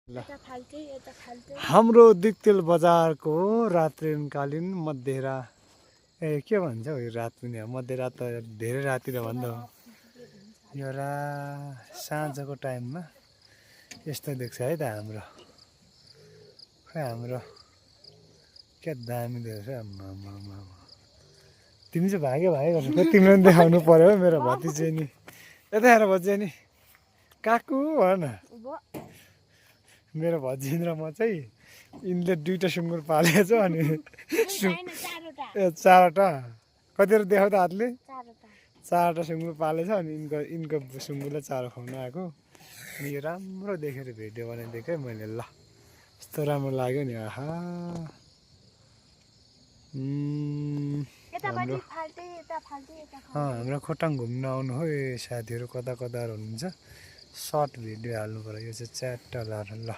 हाम्रो दिक्तेल बजारको रात्रिकालीन मध्यरा के भन्छ हौ यो रात पनि मध्यरात त धेरै रातिर भन्दा हो यो साँझको टाइममा यस्तो देख्छ है त हाम्रो खै हाम्रो क्या दामी देख्छ तिमी चाहिँ भागे गर्छ तिमीले पनि देखाउनु पर्यो मेरो भतिजे नि यता हेर भतिजे नि काकु भन न मेरो भतिजे र म चाहिँ यिनले 2टा सुँगुर पालेको छ अनि चारवटा कतिवटा देखाउ त हातले 4वटा सुँगुर पालेछ अनि यिनको सुँगुरलाई चारो खुवाउन आएको अनि यो राम्रो देखेर भिडियो बनाइदिएको है मैले ल यस्तो राम्रो लाग्यो नि आहा हाम्रो खोटाङ घुम्न आउनु हो साथीहरू कता कता हुनुहुन्छ सर्ट भिडियो हाल्नु पर्यो यो चाहिँ च्याट ल